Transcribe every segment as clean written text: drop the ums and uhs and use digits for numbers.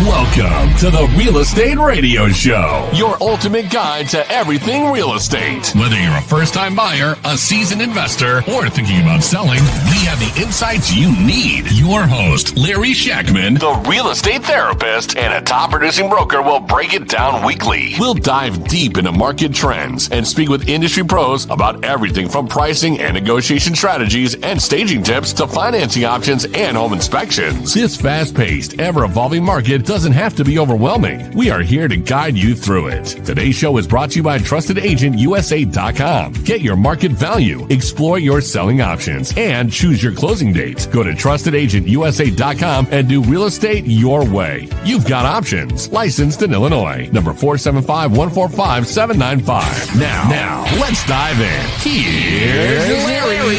Welcome to the Real Estate Radio Show, your ultimate guide to everything real estate. Whether you're a first-time buyer, a seasoned investor, or thinking about selling, we have the insights you need. Your host, Larry Shakman, the real estate therapist and a top-producing broker, will break it down weekly. We'll dive deep into market trends and speak with industry pros about everything from pricing and negotiation strategies and staging tips to financing options and home inspections. This fast-paced, ever-evolving market doesn't have to be overwhelming. We are here to guide you through it. Today's show is brought to you by TrustedAgentUSA.com. Get your market value, explore your selling options, and choose your closing date. Go to TrustedAgentUSA.com and do real estate your way. You've got options. Licensed in Illinois. Number 475-145-795. Now, let's dive in. Here's Larry.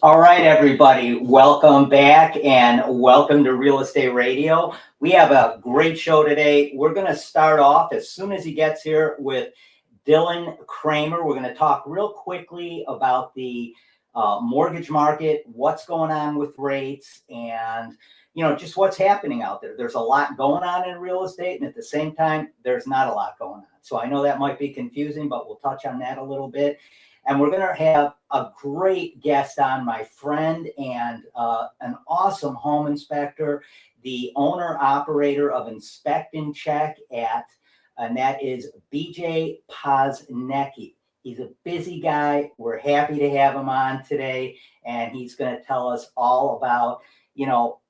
All right, everybody, welcome back and welcome to Real Estate Radio. We have a great show today. We're going to start off as soon as he gets here with Dylan Kramer. We're going to talk real quickly about the mortgage market, what's going on with rates, and just what's happening out there. There's a lot going on in real estate, and at the same time, there's not a lot going on. So I know that might be confusing, but we'll touch on that a little bit. And we're going to have a great guest on, my friend and an awesome home inspector, the owner-operator of Inspect-N-Check and that is BJ Poznecki. He's a busy guy. We're happy to have him on today, and he's going to tell us all about,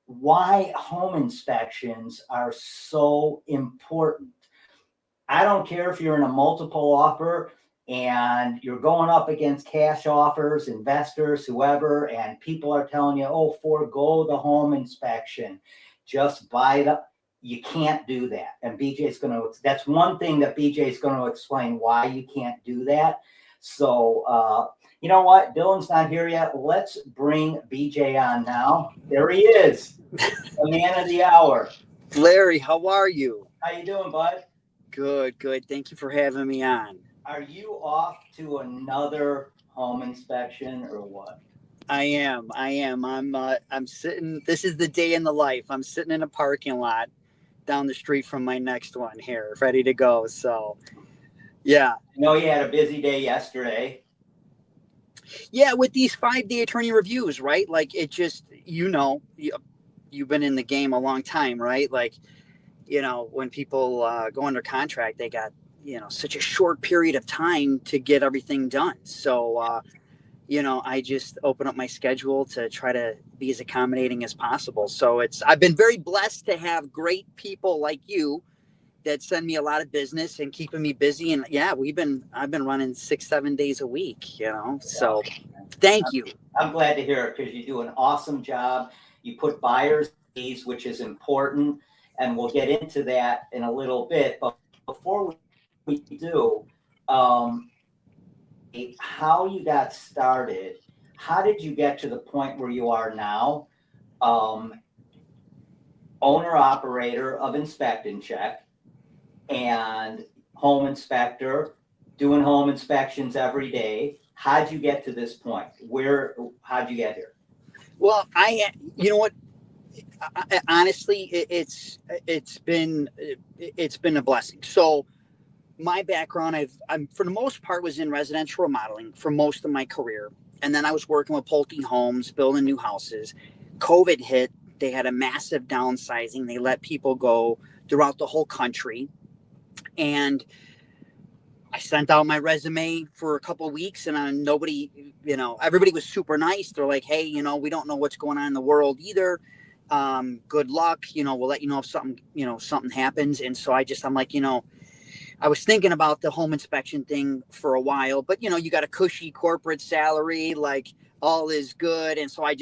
why home inspections are so important. I don't care if you're in a multiple offer and you're going up against cash offers, investors, whoever, and people are telling you, forego the home inspection, just buy it up. You can't do that. And that's one thing that BJ is going to explain why you can't do that. So, you know what? Dylan's not here yet. Let's bring BJ on now. There he is, the man of the hour. Larry, how are you? How you doing, bud? Good. Thank you for having me on. Are you off to another home inspection or what? I am. I'm sitting. This is the day in the life. I'm sitting in a parking lot down the street from my next one here, ready to go. So, yeah. I know you had a busy day yesterday. Yeah, with these 5-day attorney reviews, right? Like it just, you've been in the game a long time, right? Like, when people go under contract, they got such a short period of time to get everything done. So, I just open up my schedule to try to be as accommodating as possible. So I've been very blessed to have great people like you that send me a lot of business and keeping me busy. And yeah, I've been running 6-7 days a week, so thank you. I'm glad to hear it because you do an awesome job. You put buyers at ease, which is important. And we'll get into that in a little bit. But before we do, how you got started, how did you get to the point where you are now, owner operator of Inspect-N-Check and home inspector, doing home inspections every day? How'd you get to this point? How'd you get here? Well, you know what? Honestly, it's been a blessing. So my background, I'm for the most part was in residential remodeling for most of my career. And then I was working with Pulte Homes, building new houses. COVID hit. They had a massive downsizing. They let people go throughout the whole country. And I sent out my resume for a couple of weeks and nobody, everybody was super nice. They're like, hey, we don't know what's going on in the world either. Good luck. We'll let you know if something happens. And so I'm like, I was thinking about the home inspection thing for a while, but you got a cushy corporate salary, like all is good. And so I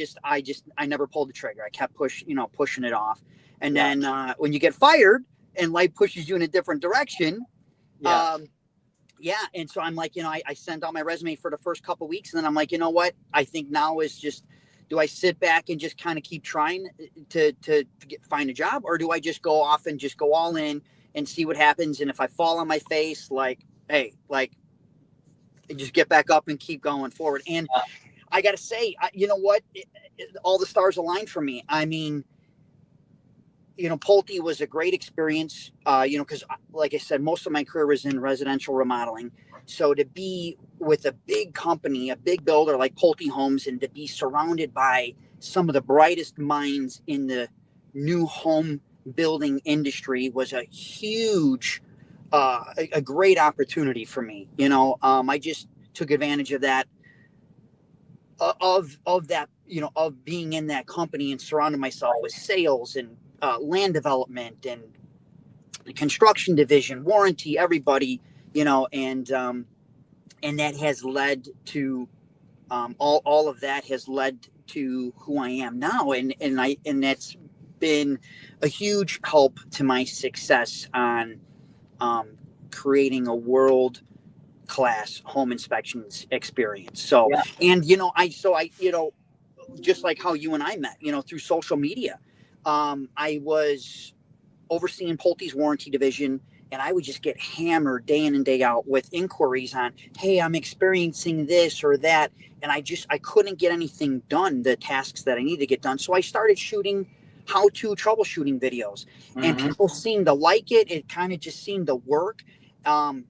never pulled the trigger. I kept pushing it off. And then when you get fired and life pushes you in a different direction, and so I'm like, I sent out my resume for the first couple of weeks, and then I'm like, you know what? I think now is just, do I sit back and just kind of keep trying to find a job, or do I just go off and just go all in and see what happens? And if I fall on my face, like, hey, like, just get back up and keep going forward. And I got to say, you know what? All the stars aligned for me. I mean, Pulte was a great experience, because like I said, most of my career was in residential remodeling. So to be with a big company, a big builder like Pulte Homes, and to be surrounded by some of the brightest minds in the new home building industry was a huge, a great opportunity for me. I just took advantage of that, of that, of being in that company and surrounding myself with sales and land development and the construction division, warranty, everybody, and that has led to all of that has led to who I am now, and that's been a huge help to my success on creating a world class home inspections experience. So, yeah. And I just like how you and I met, through social media. I was overseeing Pulte's warranty division, and I would just get hammered day in and day out with inquiries on, hey, I'm experiencing this or that. And I couldn't get anything done, the tasks that I needed to get done. So I started shooting how-to troubleshooting videos, and people seemed to like it. It kind of just seemed to work. I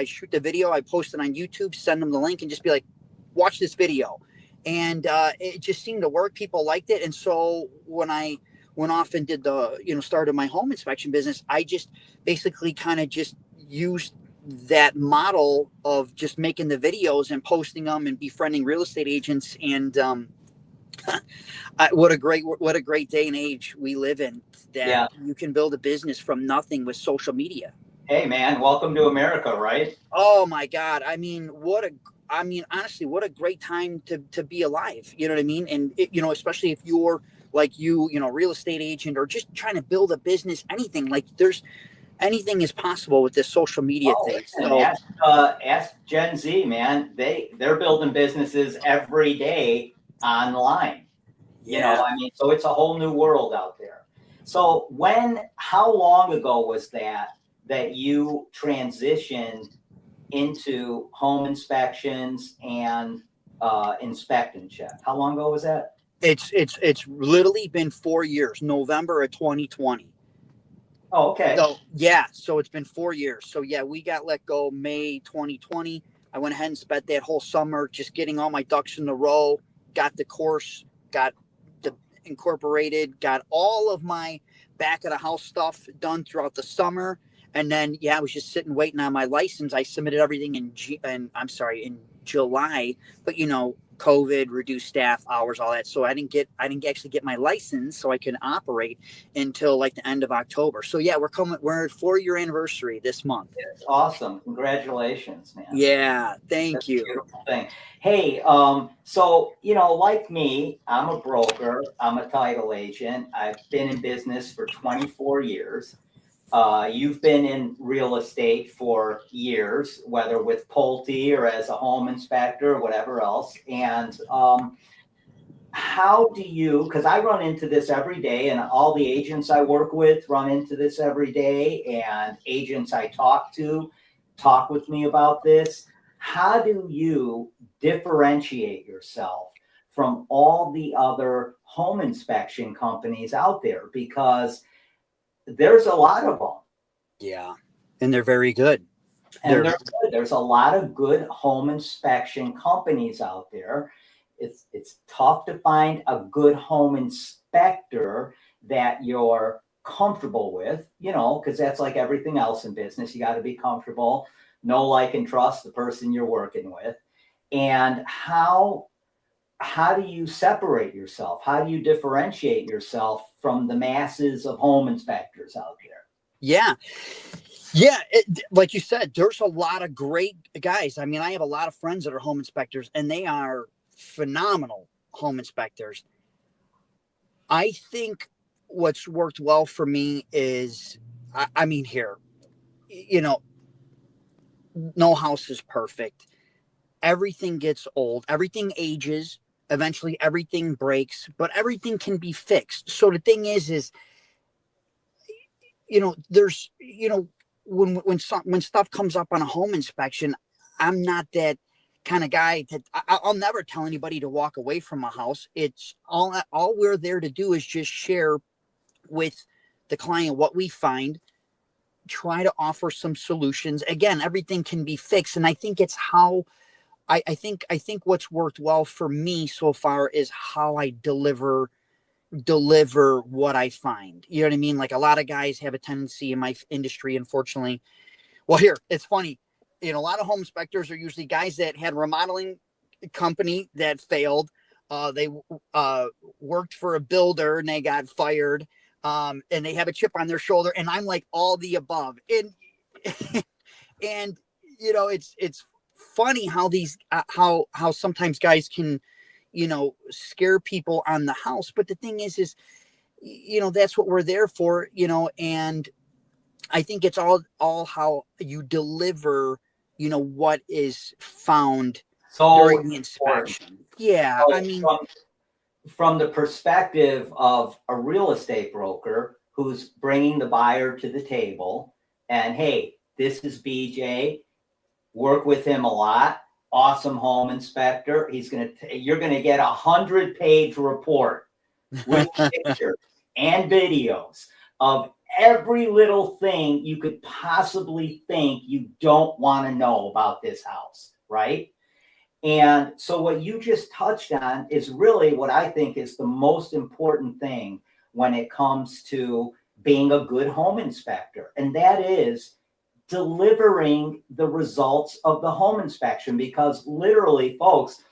shoot the video, I post it on YouTube, send them the link, and just be like, watch this video. And it just seemed to work. People liked it. And so when I went off and did started my home inspection business, I just basically kind of just used that model of just making the videos and posting them and befriending real estate agents. And what a great day and age we live in, that you can build a business from nothing with social media. Hey man, welcome to America, right? Oh my God. Honestly, what a great time to be alive. You know what I mean? And especially if you're like real estate agent, or just trying to build a business, anything, like anything is possible with this social media thing. So ask Gen Z, man. They're building businesses every day online. So it's a whole new world out there. So how long ago was that you transitioned into home inspections and Inspect-N-Check? How long ago was that? It's literally been 4 years, November of 2020. Oh, okay. So it's been 4 years. So yeah, we got let go May 2020. I went ahead and spent that whole summer just getting all my ducks in a row, got the course, got the incorporated, got all of my back of the house stuff done throughout the summer. And then, I was just sitting waiting on my license. I submitted everything in July, but COVID, reduced staff hours, all that. So I didn't actually get my license so I can operate until like the end of October. So yeah, we're at 4-year anniversary this month. That's awesome. Congratulations, man. Yeah. Thank you. Beautiful thing. Hey, so, like me, I'm a broker. I'm a title agent. I've been in business for 24 years. You've been in real estate for years, whether with Pulte or as a home inspector or whatever else. And how do you, because I run into this every day, and all the agents I work with run into this every day, and agents I talk with me about this. How do you differentiate yourself from all the other home inspection companies out there? Because there's a lot of them. Yeah. And they're very good. They're good. There's a lot of good home inspection companies out there. It's tough to find a good home inspector that you're comfortable with, because that's like everything else in business. You got to be comfortable, know, like, and trust the person you're working with. And how do you separate yourself? How do you differentiate yourself from the masses of home inspectors out there? Yeah. Like you said, there's a lot of great guys. I mean, I have a lot of friends that are home inspectors, and they are phenomenal home inspectors. I think what's worked well for me is, no house is perfect. Everything gets old. Everything ages. Eventually everything breaks, but everything can be fixed. So the thing is, there's, when stuff comes up on a home inspection, I'm not that kind of guy that I'll never tell anybody to walk away from a house. It's all we're there to do is just share with the client what we find, try to offer some solutions. Again, everything can be fixed. And I think it's how I think what's worked well for me so far is how I deliver what I find. You know what I mean? Like a lot of guys have a tendency in my industry, unfortunately. Well, here, it's funny. A lot of home inspectors are usually guys that had remodeling company that failed. They worked for a builder and they got fired. And they have a chip on their shoulder. And I'm like all the above. And and it's funny how these how sometimes guys can scare people on the house. But the thing is that's what we're there for. And I think it's all how you deliver what is found during the inspection. Yeah, So I mean, from the perspective of a real estate broker who's bringing the buyer to the table, and hey, this is BJ. Work with him a lot. Awesome home inspector. You're gonna get 100-page report with pictures and videos of every little thing you could possibly think you don't want to know about this house, right? And so what you just touched on is really what I think is the most important thing when it comes to being a good home inspector. And that is delivering the results of the home inspection, because literally, folks,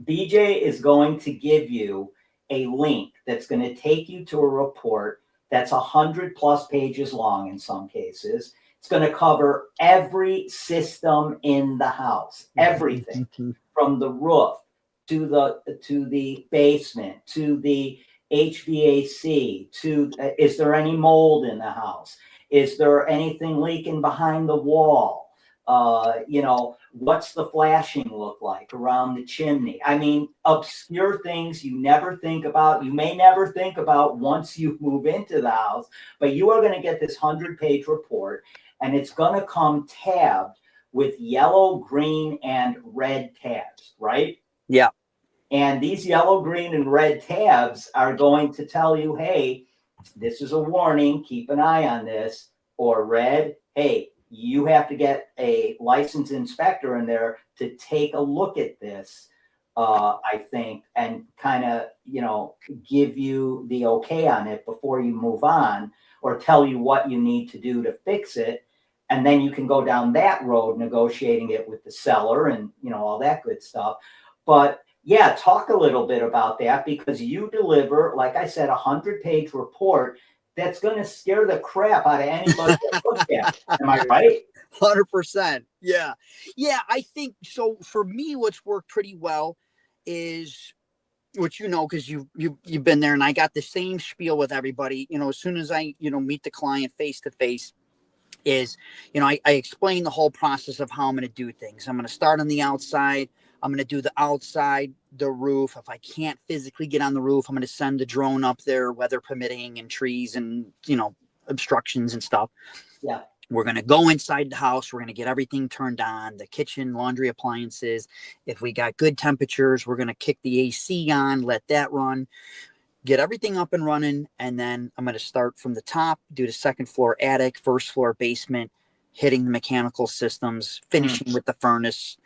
BJ is going to give you a link that's going to take you to a report that's 100+ pages long in some cases. It's going to cover every system in the house, everything from the roof to the basement to the HVAC to is there any mold in the house? Is there anything leaking behind the wall? What's the flashing look like around the chimney? I mean, obscure things you never think about. You may never think about once you move into the house, but you are going to get this 100-page report, and it's going to come tabbed with yellow, green, and red tabs, right? Yeah. And these yellow, green, and red tabs are going to tell you, hey, this is a warning, keep an eye on this. Or red, hey, you have to get a licensed inspector in there to take a look at this, I think, and kind of, give you the okay on it before you move on, or tell you what you need to do to fix it. And then you can go down that road negotiating it with the seller and, all that good stuff. But yeah, talk a little bit about that, because you deliver, like I said, 100-page report that's going to scare the crap out of anybody that looks at it. Am I right? 100%. Yeah. Yeah, I think so. For me, what's worked pretty well is what because you've been there, and I got the same spiel with everybody. As soon as I meet the client face to face, is I explain the whole process of how I'm going to do things. I'm going to start on the outside. I'm going to do the outside, the roof. If I can't physically get on the roof, I'm going to send the drone up there, weather permitting, and trees and, obstructions and stuff. Yeah. We're going to go inside the house. We're going to get everything turned on, the kitchen, laundry, appliances. If we got good temperatures, we're going to kick the AC on, let that run, get everything up and running. And then I'm going to start from the top, do the second floor attic, first floor basement, hitting the mechanical systems, finishing with the furnace.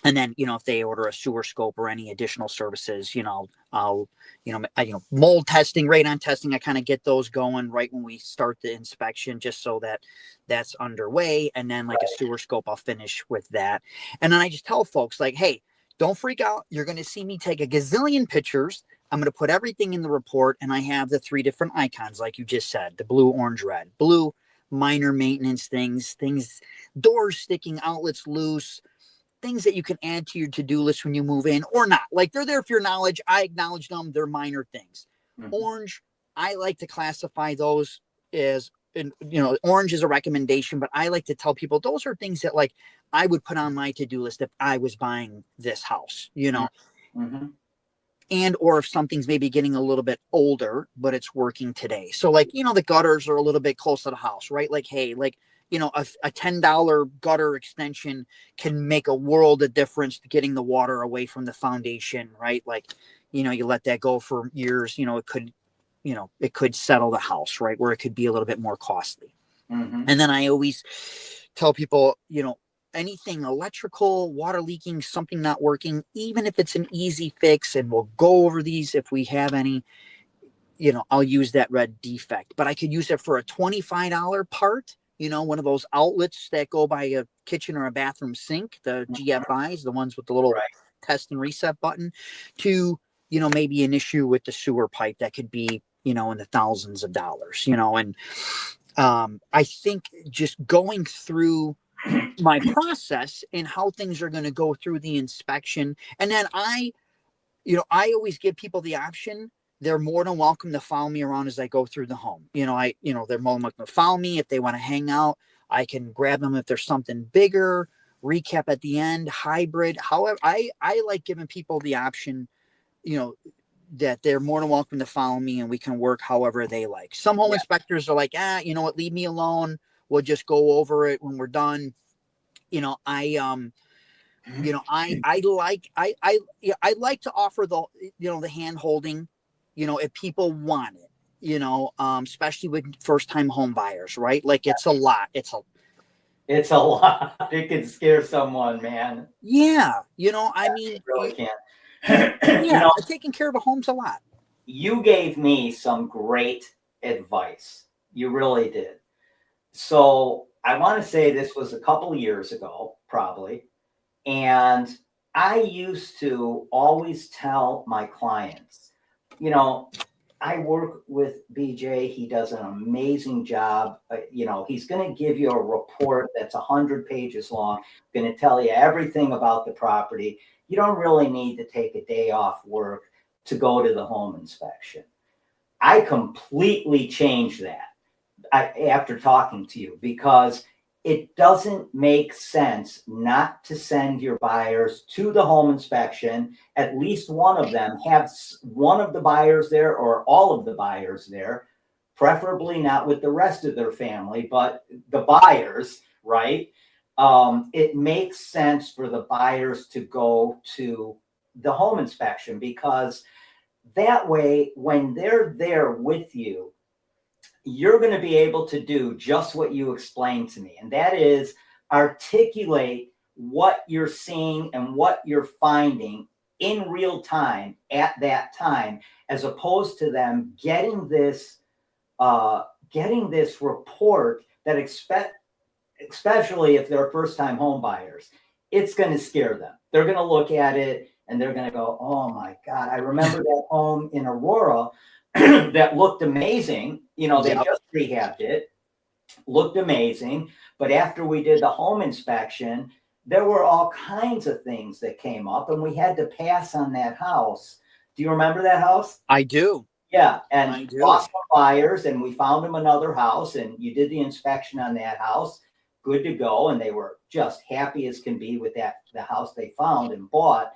And then, if they order a sewer scope or any additional services, I'll mold testing, radon testing, I kind of get those going right when we start the inspection, just so that that's underway. And then like a sewer scope, I'll finish with that. And then I just tell folks like, hey, don't freak out. You're going to see me take a gazillion pictures. I'm going to put everything in the report. And I have the 3 different icons, like you just said, the blue, orange, red. Blue, minor maintenance things, doors sticking, outlets loose, things that you can add to your to-do list when you move in or not. Like they're there for your knowledge. I acknowledge them. They're minor things. Orange, I like to classify those as, orange is a recommendation, but I like to tell people those are things that like I would put on my to-do list if I was buying this house, and, or if something's maybe getting a little bit older, but it's working today. So like, the gutters are a little bit close to the house, right? Like, hey, like, a $10 gutter extension can make a world of difference to getting the water away from the foundation, right? Like, you let that go for years, it could settle the house, right? Where it could be a little bit more costly. Mm-hmm. And then I always tell people, anything electrical, water leaking, something not working, even if it's an easy fix, and we'll go over these if we have any, I'll use that red defect, but I could use it for a $25 part, one of those outlets that go by a kitchen or a bathroom sink, the GFIs, the ones with the little test and reset button, to, maybe an issue with the sewer pipe that could be, in the thousands of dollars, and I think just going through my process and how things are going to go through the inspection. And then I always give people the option. They're more than welcome to follow me around as I go through the home. They're more than welcome to follow me. If they want to hang out, I can grab them if there's something bigger, recap at the end, hybrid. However, I like giving people the option, that they're more than welcome to follow me, and we can work however they like. Some home inspectors are like, leave me alone. We'll just go over it when we're done. I like to offer the hand holding, if people want it, especially with first time home buyers, right? Like it's a lot. It's a lot. It can scare someone, man. Yeah. It really can. Taking care of a home's a lot. You gave me some great advice. You really did. So I want to say this was a couple of years ago, probably. And I used to always tell my clients, I work with BJ. He does an amazing job. He's going to give you a report that's 100 pages long, going to tell you everything about the property. You don't really need to take a day off work to go to the home inspection. I completely changed that after talking to you, because it doesn't make sense not to send your buyers to the home inspection. At least one of them, have one of the buyers there or all of the buyers there, preferably not with the rest of their family, but the buyers, right? It makes sense for the buyers to go to the home inspection, because that way, when they're there with you, you're going to be able to do just what you explained to me. And that is articulate what you're seeing and what you're finding in real time at that time, as opposed to them getting this report that especially if they're first time home buyers, it's going to scare them. They're going to look at it and they're going to go, oh my God, I remember that home in Aurora that looked amazing. They just rehabbed it, looked amazing. But after we did the home inspection, there were all kinds of things that came up, and we had to pass on that house. Do you remember that house? I do. Yeah. And lost some buyers, and we found them another house, and you did the inspection on that house. Good to go. And they were just happy as can be with the house they found and bought.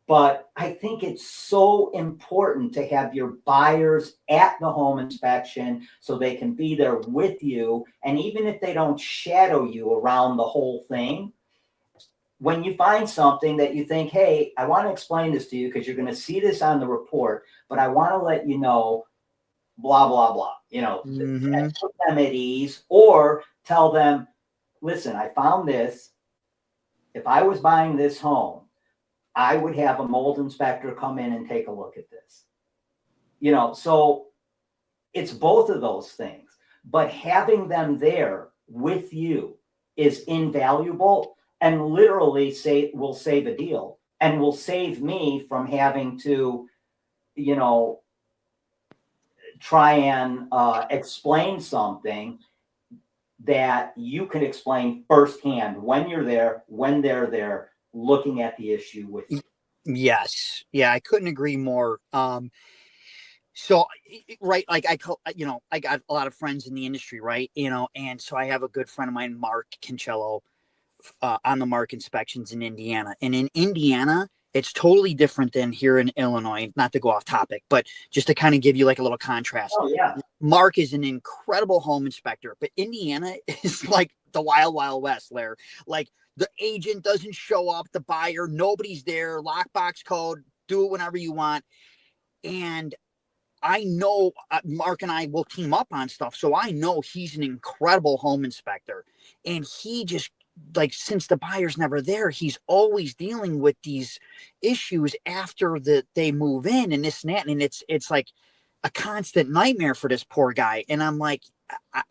But I think it's so important to have your buyers at the home inspection so they can be there with you. And even if they don't shadow you around the whole thing, when you find something that you think, hey, I want to explain this to you because you're going to see this on the report, but I want to let you know, blah, blah, blah, and put them at ease, or tell them, listen, I found this. If I was buying this home, I would have a mold inspector come in and take a look at this. So it's both of those things, but having them there with you is invaluable, and literally will save a deal, and will save me from having to, try and explain something that you can explain firsthand when you're there, when they're there, looking at the issue with you. Yes. Yeah, I couldn't agree more. So, right, like I got a lot of friends in the industry, right? And so I have a good friend of mine, Mark Cancello, on the Mark inspections in Indiana. And in Indiana, it's totally different than here in Illinois, not to go off topic, but just to kind of give you like a little contrast. Oh, yeah. Mark is an incredible home inspector, but Indiana is like the wild, wild west, Larry. Like the agent doesn't show up, the buyer, nobody's there, lockbox code, do it whenever you want. And I know Mark and I will team up on stuff. So I know he's an incredible home inspector. And he just, like, since the buyer's never there, he's always dealing with these issues after they move in and this and that. And it's like a constant nightmare for this poor guy. And I'm like,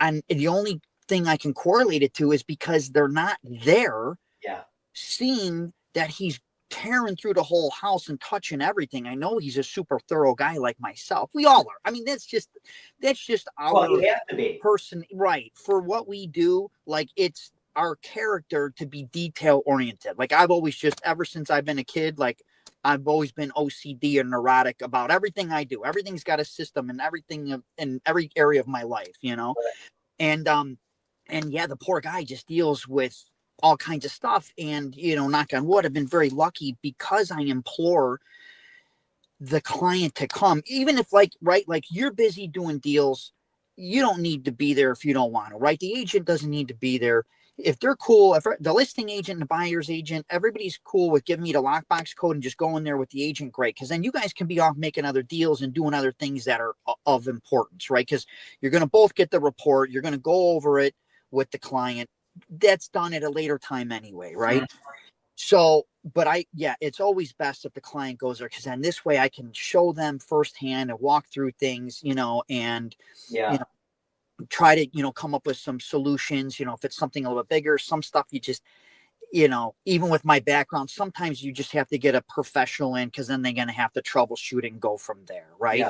I'm the only thing I can correlate it to is because they're not there. Yeah. Seeing that he's tearing through the whole house and touching everything. I know he's a super thorough guy like myself. We all are. I mean, that's just our you have to be. person, right? For what we do, like, it's our character to be detail oriented. Like, I've always just, ever since I've been a kid, like, I've always been OCD and neurotic about everything I do. Everything's got a system and everything in every area of my life, you know? Right. And yeah, the poor guy just deals with all kinds of stuff. And, you know, knock on wood, I've been very lucky because I implore the client to come, even if, like, right, like, you're busy doing deals, you don't need to be there if you don't want to, right? The agent doesn't need to be there. If they're cool, if the listing agent and the buyer's agent, everybody's cool with giving me the lockbox code and just going there with the agent, great. Because then you guys can be off making other deals and doing other things that are of importance, right? Because you're going to both get the report. You're going to go over it with the client. That's done at a later time anyway, right? Mm-hmm. So, but it's always best if the client goes there, because then this way I can show them firsthand and walk through things, you know, and you know, try to, you know, come up with some solutions. You know, if it's something a little bit bigger, some stuff you just, you know, even with my background, sometimes you just have to get a professional in, because then they're going to have to troubleshoot and go from there, right? Yeah.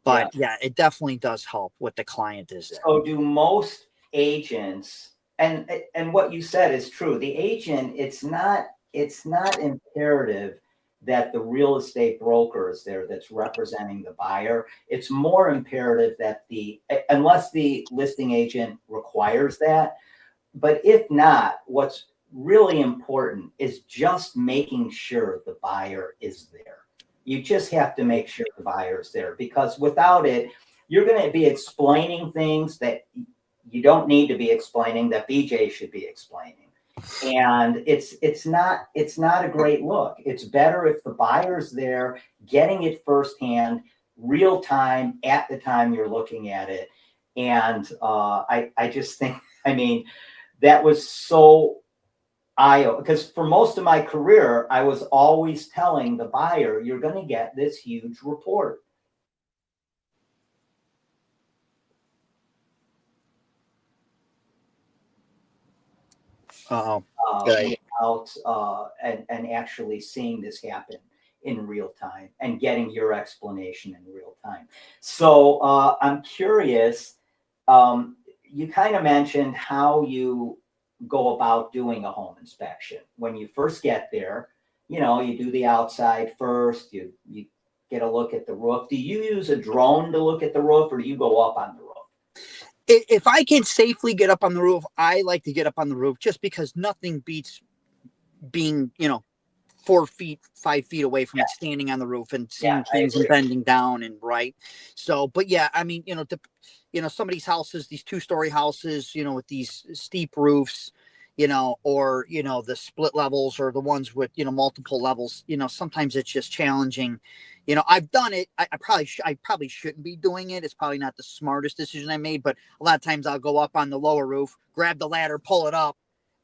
But yeah, it definitely does help with the client is there. So do most agents, and what you said is true. The agent, it's not imperative that the real estate broker is there that's representing the buyer. It's more imperative that unless the listing agent requires that, but if not, what's really important is just making sure the buyer is there. You just have to make sure the buyer is there, because without it, you're going to be explaining things that you don't need to be explaining, that BJ should be explaining. And it's not a great look. It's better if the buyer's there, getting it firsthand, real time, at the time you're looking at it. And I just think, I mean, that was so because for most of my career, I was always telling the buyer, you're going to get this huge report. And actually seeing this happen in real time and getting your explanation in real time. So I'm curious, you kind of mentioned how you go about doing a home inspection. When you first get there, you know, you do the outside first, you get a look at the roof. Do you use a drone to look at the roof, or do you go up on the roof? If I can safely get up on the roof, I like to get up on the roof, just because nothing beats being, you know, 4 feet, 5 feet away from it, standing on the roof and seeing things and bending down and right. So, but yeah, I mean, you know, somebody's houses, these 2-story houses, you know, with these steep roofs, you know, or, you know, the split levels, or the ones with, you know, multiple levels, you know, sometimes it's just challenging. You know, I've done it. I probably shouldn't be doing it. It's probably not the smartest decision I made, but a lot of times I'll go up on the lower roof, grab the ladder, pull it up,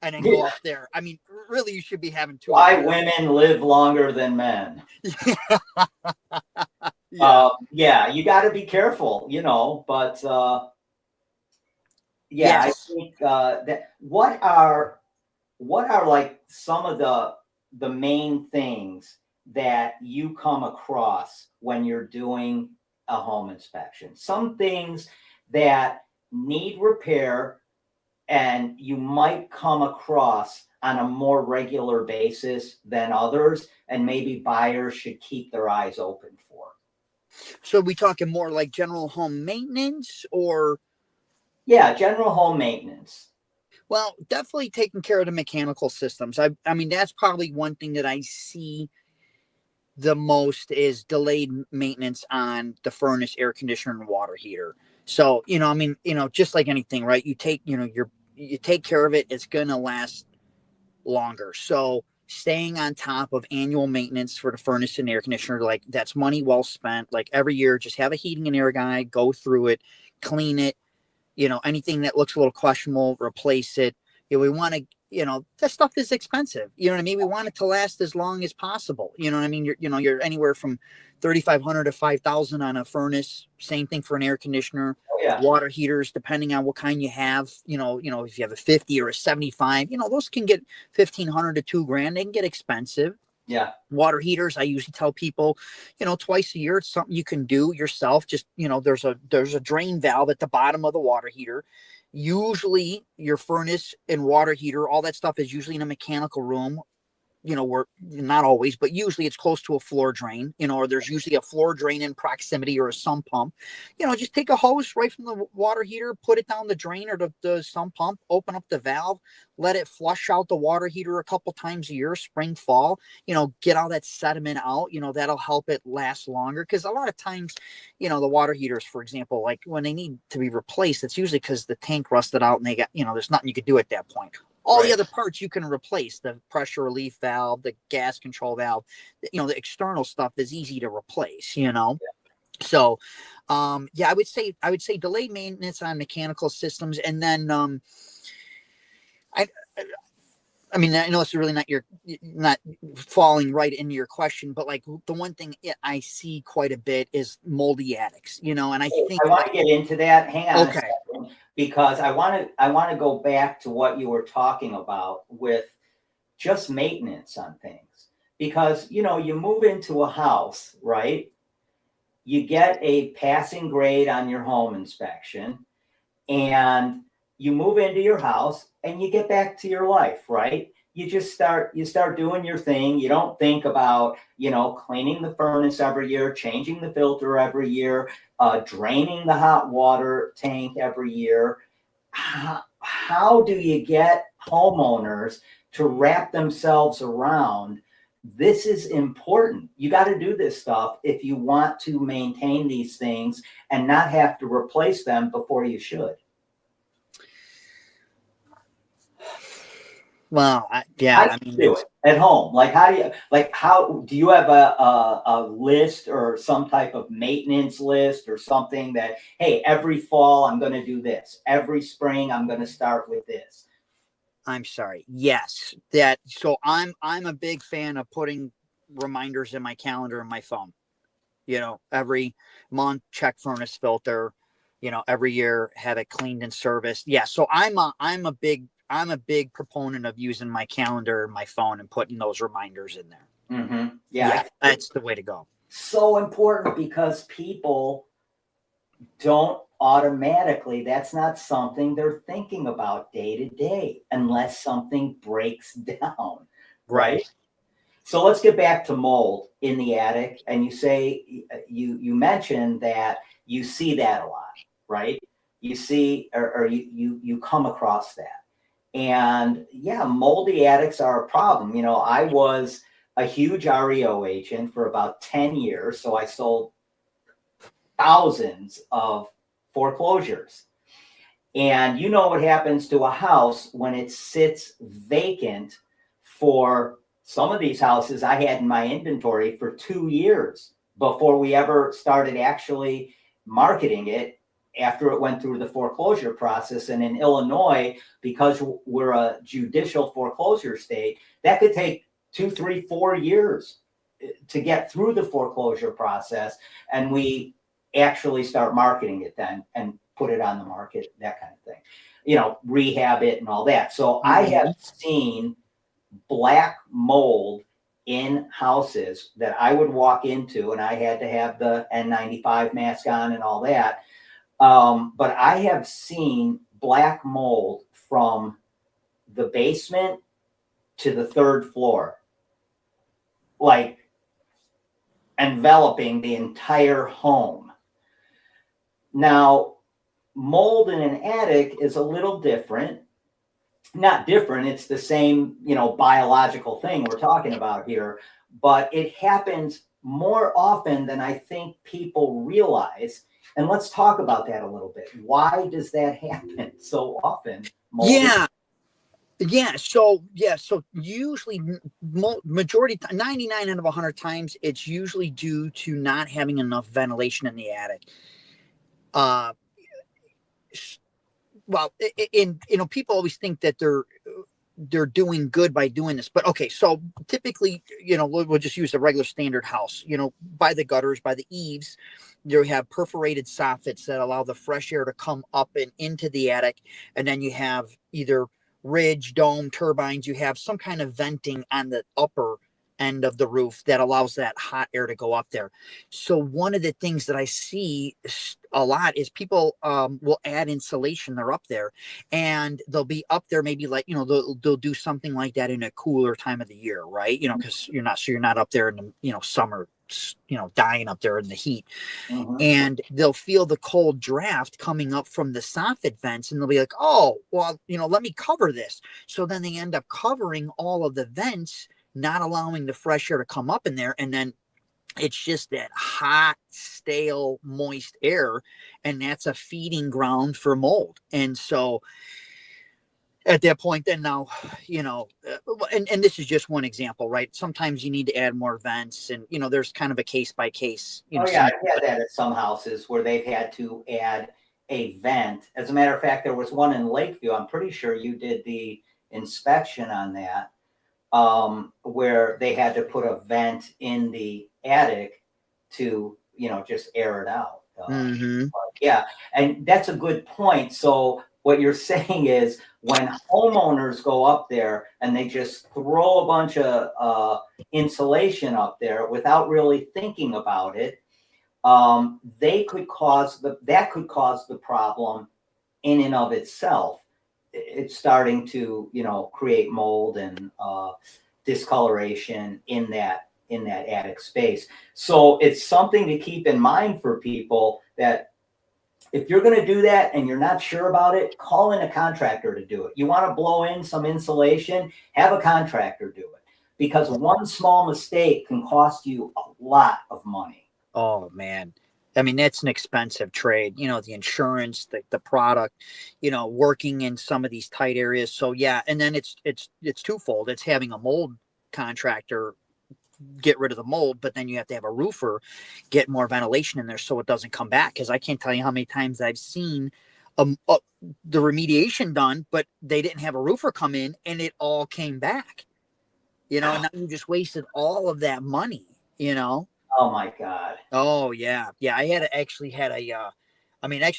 and then go up there. I mean, really, you should be having two. Why women live longer than men? You got to be careful, you know. But I think that what are like some of the main things that you come across when you're doing a home inspection? Some things that need repair and you might come across on a more regular basis than others, and maybe buyers should keep their eyes open for. So are we talking more like general home maintenance, or? Yeah, general home maintenance. Well, definitely taking care of the mechanical systems. I mean, that's probably one thing that I see the most is delayed maintenance on the furnace, air conditioner, and water heater. So, you know, I mean, you know, just like anything, right? You take, you know, you take care of it, it's going to last longer. So staying on top of annual maintenance for the furnace and air conditioner, like that's money well spent. Like every year, just have a heating and air guy, go through it, clean it, anything that looks a little questionable, replace it. We want to, that stuff is expensive. You know what I mean? We want it to last as long as possible. You know what I mean? You're anywhere from 3,500 to 5,000 on a furnace. Same thing for an air conditioner. Yeah. Water heaters, depending on what kind you have. If you have a 50 or a 75, those can get 1,500 to $2,000. They can get expensive. Yeah. Water heaters, I usually tell people, twice a year, it's something you can do yourself. Just, there's a drain valve at the bottom of the water heater. Usually your furnace and water heater, all that stuff is usually in a mechanical room. We're not always, but usually it's close to a floor drain, or there's usually a floor drain in proximity or a sump pump. Just take a hose right from the water heater, put it down the drain or the sump pump, open up the valve, let it flush out the water heater a couple times a year, spring, fall, get all that sediment out, that'll help it last longer. Because a lot of times, the water heaters, for example, like when they need to be replaced, it's usually because the tank rusted out and they got, there's nothing you could do at that point. All the other parts you can replace, the pressure relief valve, the gas control valve, the external stuff is easy to replace, So, I would say delay maintenance on mechanical systems. And then, I mean, I know it's really not falling right into your question, but like the one thing I see quite a bit is moldy attics, and I think I want to get into that. Hang on. Okay. A second, because I want to go back to what you were talking about with just maintenance on things, because, you move into a house, right? You get a passing grade on your home inspection and you move into your house and you get back to your life, right? You start doing your thing. You don't think about, cleaning the furnace every year, changing the filter every year, draining the hot water tank every year. How do you get homeowners to wrap themselves around? This is important. You got to do this stuff if you want to maintain these things and not have to replace them before you should. Well, I mean, do it at home. How do you have a list or some type of maintenance list or something that, hey, every fall I'm going to do this, every spring I'm going to start with this? I'm sorry. Yes, so I'm a big fan of putting reminders in my calendar and my phone. Every month check furnace filter. Every year have it cleaned and serviced. Yeah, so I'm a big proponent of using my calendar and my phone and putting those reminders in there. Mm-hmm. Yeah, that's the way to go. So important, because people don't automatically, that's not something they're thinking about day to day unless something breaks down. Right. So let's get back to mold in the attic. And you say, you mentioned that you see that a lot, right? You see, or you come across that. And yeah, moldy attics are a problem. I was a huge REO agent for about 10 years. So I sold thousands of foreclosures. And you know what happens to a house when it sits vacant for some of these houses I had in my inventory for 2 years before we ever started actually marketing it after it went through the foreclosure process. And in Illinois, because we're a judicial foreclosure state, that could take 2, 3, 4 years to get through the foreclosure process. And we actually start marketing it then and put it on the market, that kind of thing, rehab it and all that. So I have seen black mold in houses that I would walk into, and I had to have the N95 mask on and all that. But I have seen black mold from the basement to the third floor, like enveloping the entire home. Now, mold in an attic is a little different. Not different, it's the same, biological thing we're talking about here, but it happens more often than I think people realize And let's talk about that a little bit. Why does that happen so often? So usually majority, 99 out of 100 times, it's usually due to not having enough ventilation in the attic. Well, people always think that they're doing good by doing this, but okay. So typically, we'll just use the regular standard house, by the gutters, by the eaves, you have perforated soffits that allow the fresh air to come up and into the attic. And then you have either ridge, dome, turbines. You have some kind of venting on the upper end of the roof that allows that hot air to go up there. So one of the things that I see a lot is people will add insulation. They're up there and they'll be up there maybe like, they'll do something like that in a cooler time of the year, right? Because you're not up there in the, summer, dying up there in the heat. And they'll feel the cold draft coming up from the soffit vents and they'll be like, oh, well, let me cover this. So then they end up covering all of the vents, not allowing the fresh air to come up in there. And then it's just that hot, stale, moist air. And that's a feeding ground for mold. And so at that point, then now, and this is just one example, right? Sometimes you need to add more vents and, there's kind of a case by case. I've had that at some houses where they've had to add a vent. As a matter of fact, there was one in Lakeview. I'm pretty sure you did the inspection on that, where they had to put a vent in the attic to, just air it out. Yeah. And that's a good point. So what you're saying is when homeowners go up there and they just throw a bunch of insulation up there without really thinking about it, that could cause the problem in and of itself. It's starting to, create mold and discoloration in that attic space. So it's something to keep in mind for people that if you're going to do that and you're not sure about it, call in a contractor to do it. You want to blow in some insulation, have a contractor do it, because one small mistake can cost you a lot of money. Oh, man. I mean, that's an expensive trade, the insurance, the product, working in some of these tight areas. So, yeah. And then it's twofold. It's having a mold contractor get rid of the mold, but then you have to have a roofer get more ventilation in there so it doesn't come back. Because I can't tell you how many times I've seen the remediation done, but they didn't have a roofer come in and it all came back, and now you just wasted all of that money, Oh my God. Oh yeah. Yeah. I actually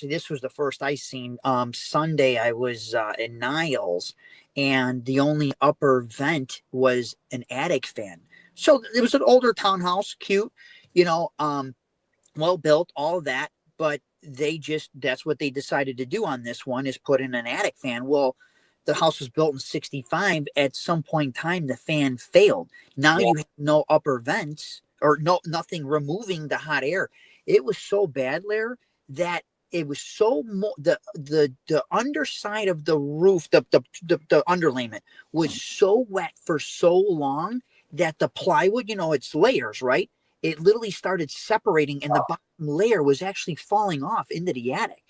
this was the first I seen. Sunday I was in Niles and the only upper vent was an attic fan. So it was an older townhouse, cute, well built, all of that. But that's what they decided to do on this one is put in an attic fan. Well, the house was built in 1965. At some point in time, the fan failed. Now you have no upper vents or nothing removing the hot air. It was so bad, Larry, that it was so the underside of the roof, the underlayment was so wet for so long that the plywood, it's layers, right? It literally started separating and the bottom layer was actually falling off into the attic.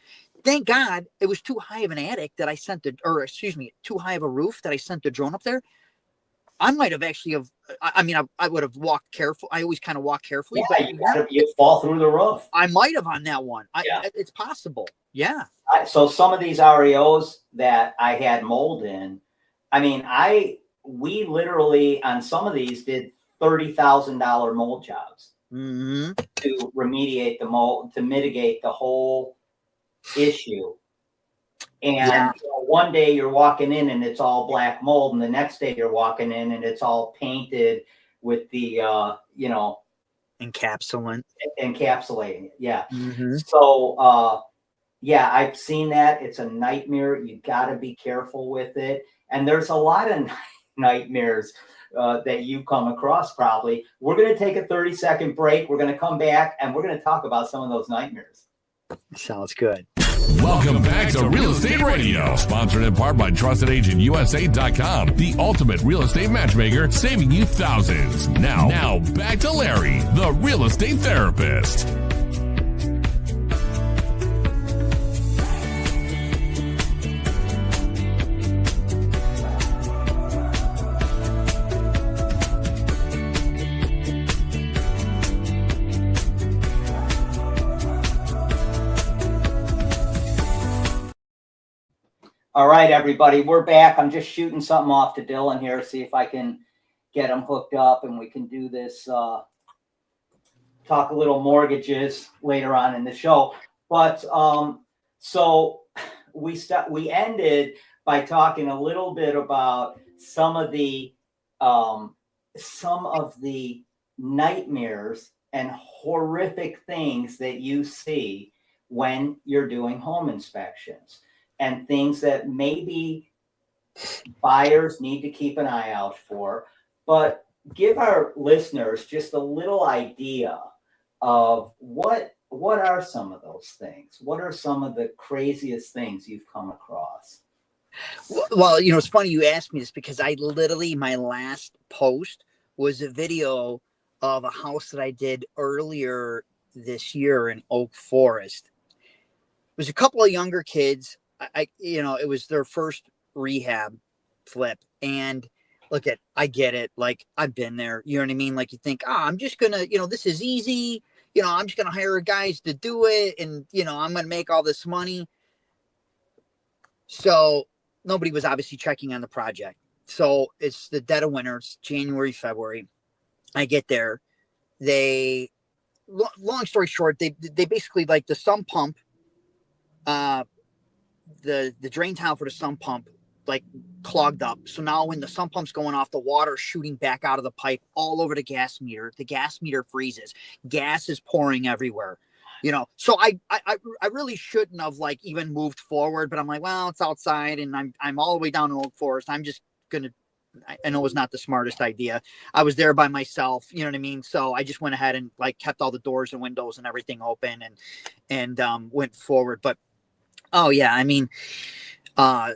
Thank God it was too high of an attic that I sent too high of a roof that I sent the drone up there. I might have I would have walked careful. I always kind of walk carefully. Yeah, but you fall through the roof. I might have on that one. It's possible. Yeah. So some of these REOs that I had mold in, we literally on some of these did $30,000 mold jobs to remediate the mold, to mitigate the whole issue. And one day you're walking in and it's all black mold, and the next day you're walking in and it's all painted with the encapsulating it. Yeah. So I've seen that. It's a nightmare. You got to be careful with it. And there's a lot of nightmares that you come across probably. We're going to take a 30-second break. We're going to come back and we're going to talk about some of those nightmares. Sounds good. Welcome back to Real Estate Radio, sponsored in part by TrustedAgentUSA.com, the ultimate real estate matchmaker, saving you thousands. Now back to Larry, the real estate therapist. All right, everybody, we're back. I'm just shooting something off to Dylan here, see if I can get him hooked up and we can do this, talk a little mortgages later on in the show. But so we ended by talking a little bit about some of the nightmares and horrific things that you see when you're doing home inspections, and things that maybe buyers need to keep an eye out for. But give our listeners just a little idea of what are some of those things? What are some of the craziest things you've come across? Well, it's funny you asked me this, because I literally, my last post was a video of a house that I did earlier this year in Oak Forest. It was a couple of younger kids. It was their first rehab flip. And I get it. Like, I've been there, you know what I mean? Like, you think, I'm just gonna, this is easy. I'm just gonna hire guys to do it, and I'm gonna make all this money. So nobody was obviously checking on the project. So it's the dead of winter. It's January, February. I get there. Long story short, they basically, like, the sump pump, the drain tile for the sump pump, like, clogged up. So now when the sump pump's going off, the water's shooting back out of the pipe all over the gas meter. The gas meter freezes. Gas is pouring everywhere. So I really shouldn't have, like, even moved forward, but I'm like, well, it's outside and I'm all the way down in Oak Forest. I'm just gonna, I know it was not the smartest idea. I was there by myself, you know what I mean? So I just went ahead and, like, kept all the doors and windows and everything open and went forward. But oh yeah, I mean, they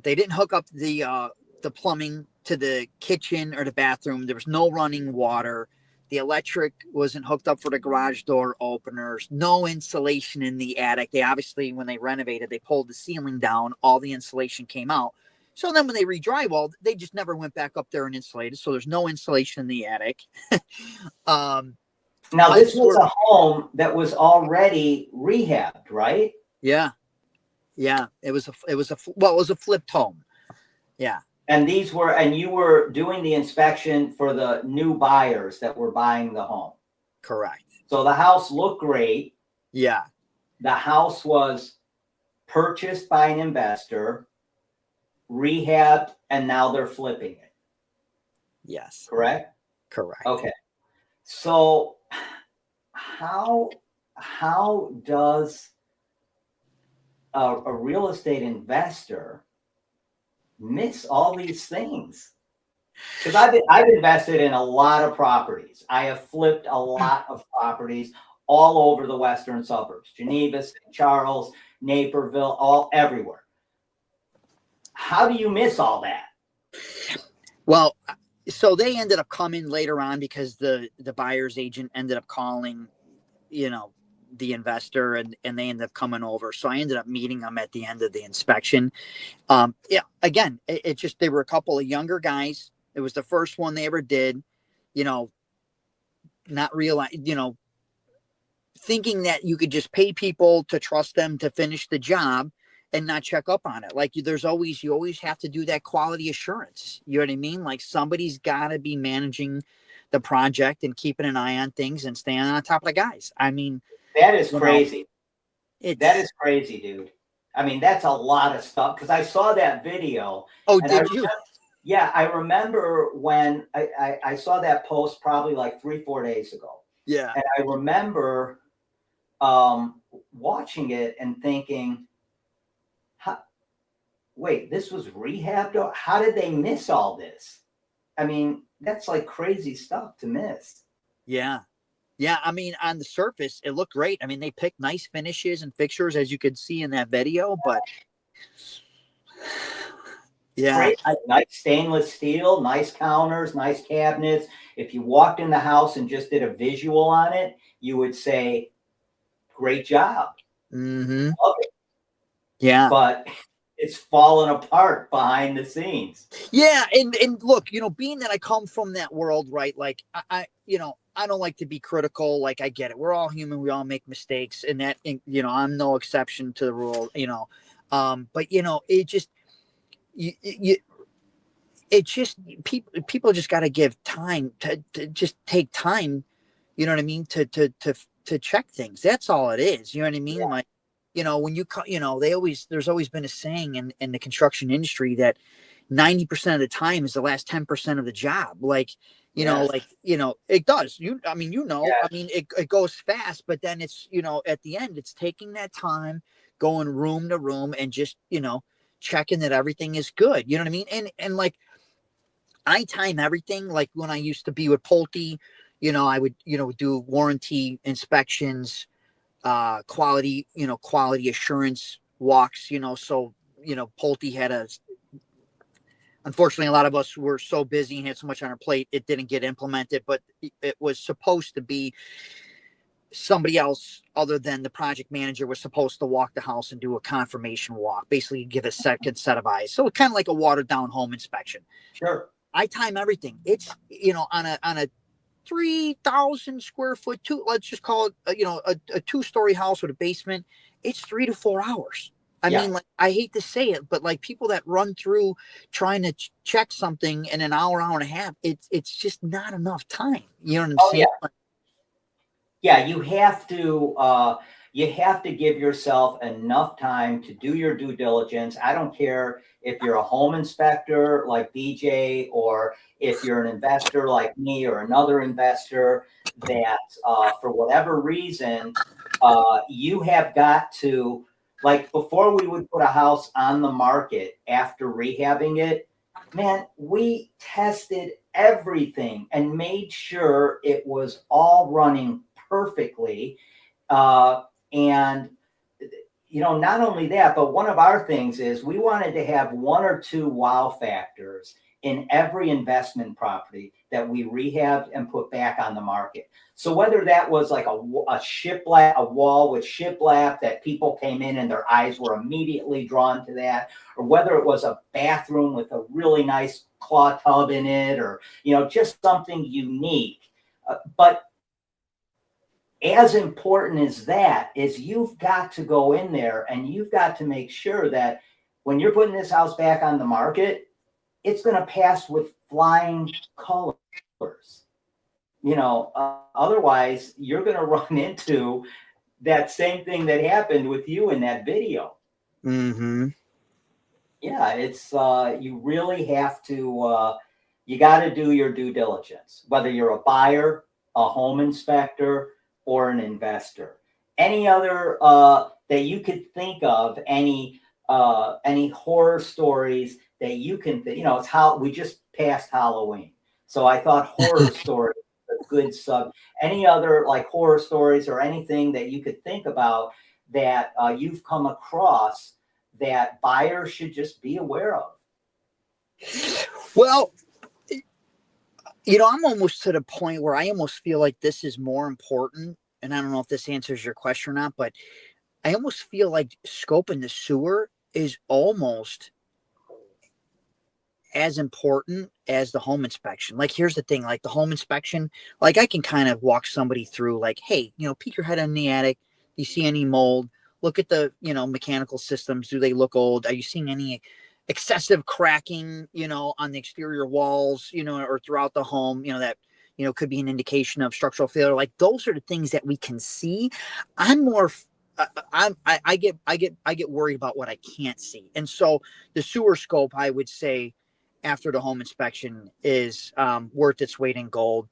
didn't hook up the plumbing to the kitchen or the bathroom. There was no running water. The electric wasn't hooked up for the garage door openers. No insulation in the attic. They obviously, when they renovated, they pulled the ceiling down. All the insulation came out. So then when they re-drywalled, they just never went back up there and insulated. So there's no insulation in the attic. Now, this was a home that was already rehabbed, right? Yeah. Yeah. It was a flipped home. Yeah. And you were doing the inspection for the new buyers that were buying the home. Correct. So the house looked great. Yeah. The house was purchased by an investor, rehabbed, and now they're flipping it. Yes. Correct? Correct. Okay. So how does a real estate investor miss all these things? Because I've invested in a lot of properties. I have flipped a lot of properties all over the western suburbs: Geneva, St. Charles, Naperville, everywhere. How do you miss all that? Well, so they ended up coming later on, because the buyer's agent ended up calling, the investor, and they ended up coming over. So I ended up meeting them at the end of the inspection. Again, it just, they were a couple of younger guys. It was the first one they ever did, not realize, thinking that you could just pay people to trust them to finish the job and not check up on it. Like, you always have to do that quality assurance. You know what I mean? Like, somebody's got to be managing the project and keeping an eye on things and staying on top of the guys. I mean, that is crazy. That is crazy, dude. I mean, that's a lot of stuff, because I saw that video. Oh, did you? Yeah, I remember when I saw that post probably like 3-4 days ago. Yeah. And I remember watching it and thinking, wait, this was rehabbed? How did they miss all this? I mean, that's like crazy stuff to miss. Yeah. Yeah. I mean, on the surface, it looked great. I mean, they picked nice finishes and fixtures, as you could see in that video, but yeah. Nice stainless steel, nice counters, nice cabinets. If you walked in the house and just did a visual on it, you would say, great job. Mm-hmm. Love it. Yeah. But it's falling apart behind the scenes. Yeah. And look, being that I come from that world, right? Like, I don't like to be critical. Like, I get it. We're all human. We all make mistakes, and that, you know, I'm no exception to the rule, you know. But you know, it just, it just, people just got to give time to just take time. You know what I mean? To check things. That's all it is. You know what I mean? Yeah. Like, you know, when you know, there's always been a saying in the construction industry that 90% of the time is the last 10% of the job. Like, you know, Yes. like, you know, it does. I mean, you know, Yes. I mean, it goes fast, but then it's, you know, at the end, it's taking that time, going room to room and just, you know, checking that everything is good. You know what I mean? And like, I time everything. Like when I used to be with Pulte, you know, I would, you know, do warranty inspections, quality assurance walks, you know, so, you know, Pulte had unfortunately, a lot of us were so busy and had so much on our plate, it didn't get implemented, but it was supposed to be somebody else other than the project manager was supposed to walk the house and do a confirmation walk, basically give a second set of eyes. So kind of like a watered down home inspection. Sure. I time everything. It's, you know, on a 3,000 square foot, let's just call it, you know, a 2-story house with a basement. It's 3 to 4 hours. I mean, like, I hate to say it, but like people that run through trying to check something in an hour and a half, it's just not enough time. You know what I'm saying? Yeah, you have to give yourself enough time to do your due diligence. I don't care if you're a home inspector like BJ or if you're an investor like me or another investor that for whatever reason you have got to, like, before we would put a house on the market after rehabbing it, man, we tested everything and made sure it was all running perfectly. And, you know, not only that, but one of our things is we wanted to have 1 or 2 wow factors in every investment property that we rehabbed and put back on the market. So whether that was like a shiplap, a wall with shiplap that people came in and their eyes were immediately drawn to that, or whether it was a bathroom with a really nice claw tub in it, or, you know, just something unique. But as important as that is, you've got to go in there and you've got to make sure that when you're putting this house back on the market, it's going to pass with flying colors. You know, otherwise you're going to run into that same thing that happened with you in that video. Mm-hmm. Yeah, it's you really have to you got to do your due diligence, whether you're a buyer, a home inspector, or an investor. Any other that you could think of, any horror stories that you can, you know, it's how we just passed Halloween, so I thought horror stories a good sub. Any other like horror stories or anything that you could think about that you've come across that buyers should just be aware of? Well, you know, I'm almost to the point where I almost feel like this is more important. And I don't know if this answers your question or not, but I almost feel like scoping the sewer is almost as important as the home inspection. Like, here's the thing, like the home inspection, like I can kind of walk somebody through like, hey, you know, peek your head in the attic. Do you see any mold? Look at the, you know, mechanical systems. Do they look old? Are you seeing any excessive cracking, you know, on the exterior walls, you know, or throughout the home, you know, that, you know, could be an indication of structural failure. Like those are the things that we can see. I'm more I get worried about what I can't see. And so the sewer scope, I would say, after the home inspection is worth its weight in gold.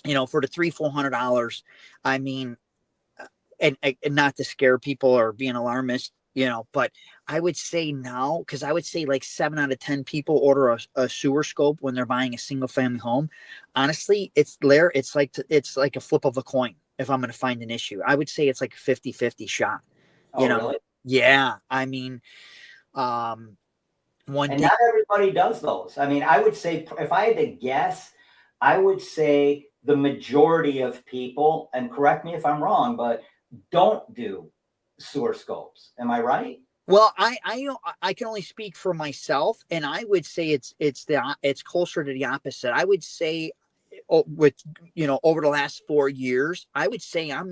You know, for the $300-400, I mean, and not to scare people or be an alarmist, you know, but I would say now, because I would say like 7 out of 10 people order a sewer scope when they're buying a single family home. Honestly, it's like a flip of a coin. If I'm going to find an issue, I would say it's like a 50-50 shot. Oh, really? Yeah. I mean, and not everybody does those. I mean, I would say, if I had to guess, I would say the majority of people, and correct me if I'm wrong, but don't do sewer scopes. Am I right? Well, I can only speak for myself, and I would say it's closer to the opposite. I would say with, over the last 4 years, I would say I'm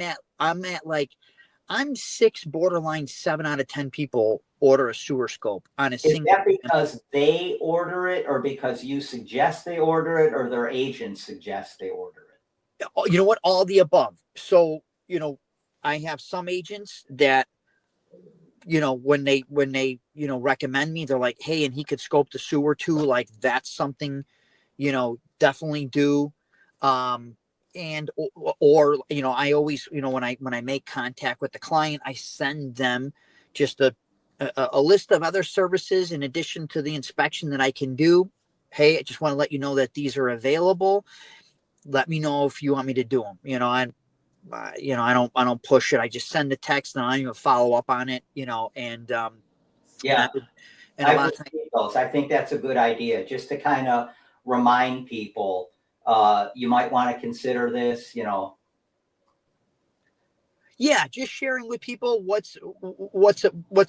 six, borderline 7 out of 10 people order a sewer scope on a Is single. that because they order it, or because you suggest they order it, or their agent suggests they order it? You know what? All the above. So, I have some agents that, when they recommend me, they're like, hey, and he could scope the sewer too. Like, that's something, definitely do. And or I always, when I make contact with the client, I send them just a list of other services in addition to the inspection that I can do. Hey, I just want to let you know that these are available. Let me know if you want me to do them. I don't push it. I just send the text and I don't even follow up on it. And Yeah, and a lot of times, those. I think that's a good idea, just to kind of remind people, you might want to consider this, yeah, just sharing with people what's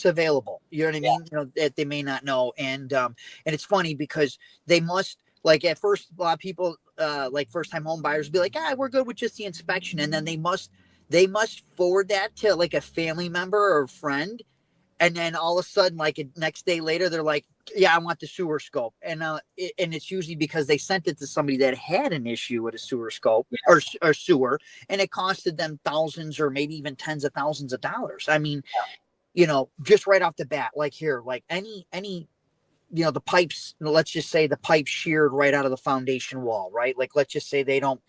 available. You know what I mean? That they may not know. And it's funny because they must, like, at first, a lot of people, like first time home buyers, be like, we're good with just the inspection. And then they must forward that to like a family member or a friend. And then all of a sudden, like next day later, they're like, yeah, I want the sewer scope. And it's usually because they sent it to somebody that had an issue with a sewer scope or sewer, and it costed them thousands or maybe even tens of thousands of dollars. I mean, just right off the bat, like here, like any, the pipes, let's just say the pipe sheared right out of the foundation wall, right? Like, let's just say they don't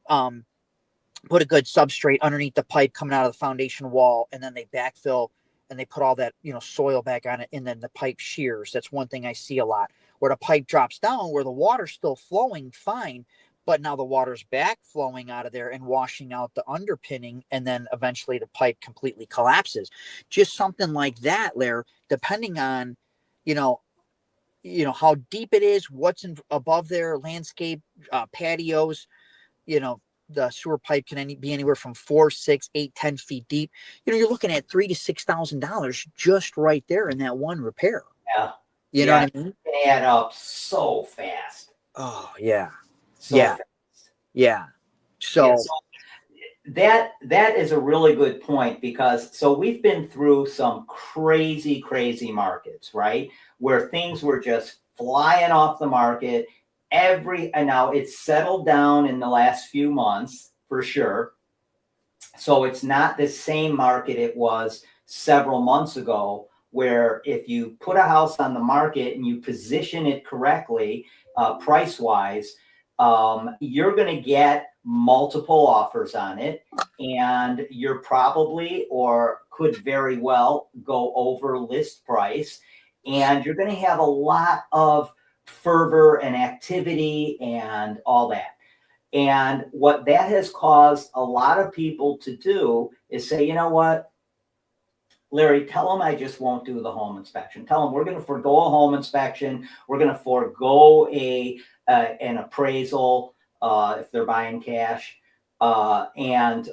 put a good substrate underneath the pipe coming out of the foundation wall, and then they backfill and they put all that, soil back on it, and then the pipe shears. That's one thing I see a lot, where the pipe drops down, where the water's still flowing fine, but now the water's back flowing out of there and washing out the underpinning, and then eventually the pipe completely collapses. Just something like that, Lair, depending on, how deep it is, what's above there, landscape, patios, the sewer pipe can be anywhere from 4, 6, 8, 10 feet deep. You're looking at $3,000 to $6,000 just right there in that one repair. Yeah. You know what I mean? They add up so fast. Oh yeah. So fast. Yeah. So that is a really good point, because we've been through some crazy markets, right? Where things were just flying off the market. And now it's settled down in the last few months for sure. So it's not the same market it was several months ago, where if you put a house on the market and you position it correctly, price wise, you're going to get multiple offers on it, and you're probably, or could very well, go over list price, and you're going to have a lot of fervor and activity and all that. And what that has caused a lot of people to do is say, you know what, Larry, tell them I just won't do the home inspection. Tell them we're going to forego a home inspection. We're going to forego an appraisal if they're buying cash. And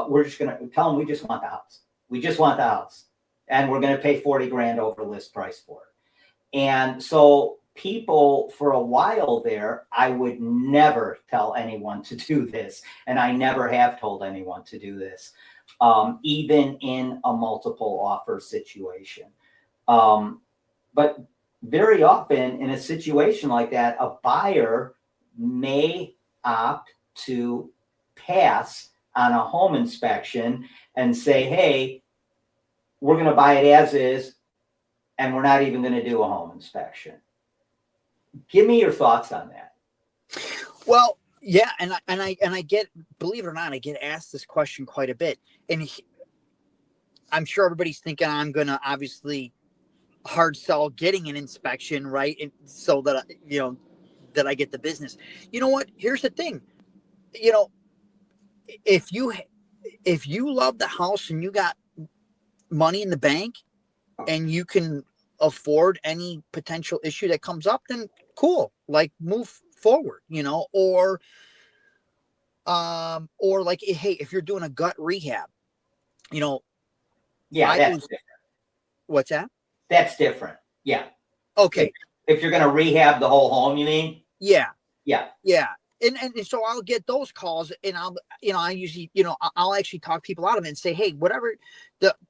we're just going to tell them we just want the house. We just want the house. And we're going to pay 40 grand over list price for it. And so people, for a while there, I would never tell anyone to do this. And I never have told anyone to do this. Even in a multiple offer situation. But very often in a situation like that, a buyer may opt to pass on a home inspection and say, hey, we're going to buy it as is, and we're not even going to do a home inspection. Give me your thoughts on that. Well, yeah, and I get, believe it or not, I get asked this question quite a bit, and I'm sure everybody's thinking I'm going to obviously hard sell getting an inspection, right? And so that that I get the business. You know what? Here's the thing. If you love the house and you got money in the bank and you can afford any potential issue that comes up, then cool. Like, move forward, or like, hey, if you're doing a gut rehab, yeah, that's different. What's that? That's different. Yeah. Okay. If you're going to rehab the whole home, you mean? Yeah. Yeah. Yeah. And so I'll get those calls, and I usually, I'll actually talk people out of it and say, hey, whatever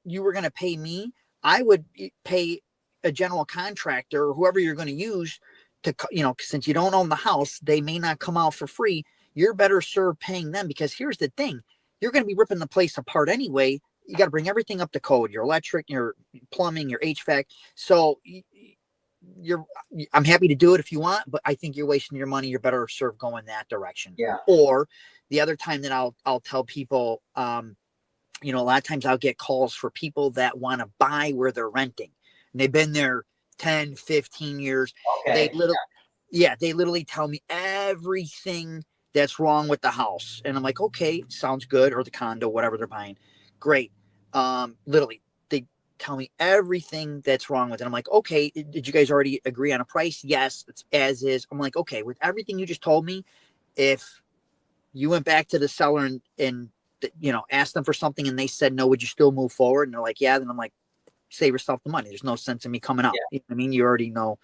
you were going to pay me, I would pay a general contractor or whoever you're going to use to, since you don't own the house, they may not come out for free. You're better served paying them, because here's the thing, you're going to be ripping the place apart anyway. You got to bring everything up to code, your electric, your plumbing, your HVAC. So I'm happy to do it if you want, but I think you're wasting your money. You're better served going that direction. Yeah. Or the other time that I'll tell people, a lot of times I'll get calls for people that want to buy where they're renting, and they've been there 10, 15 years. Okay. They literally tell me everything that's wrong with the house. And I'm like, okay, sounds good. Or the condo, whatever they're buying. Great. Literally, they tell me everything that's wrong with it. I'm like, okay, did you guys already agree on a price? Yes, it's as is. I'm like, okay, with everything you just told me, if you went back to the seller and asked them for something and they said no, would you still move forward? And they're like, yeah. Then I'm like, save yourself the money. There's no sense in me coming out. Yeah. You know what I mean? You already know.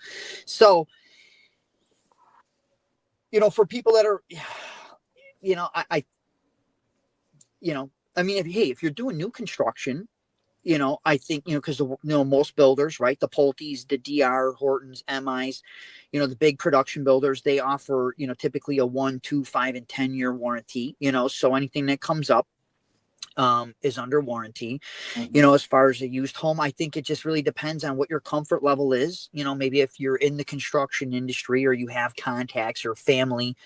So, for people that are, if you're doing new construction, I think, because most builders, right? The Pulte's, the DR, Hortons, MIs, the big production builders, they offer, typically a 1, 2, 5, and 10-year warranty, so anything that comes up is under warranty. Mm-hmm. As far as a used home, I think it just really depends on what your comfort level is. Maybe if you're in the construction industry or you have contacts or family,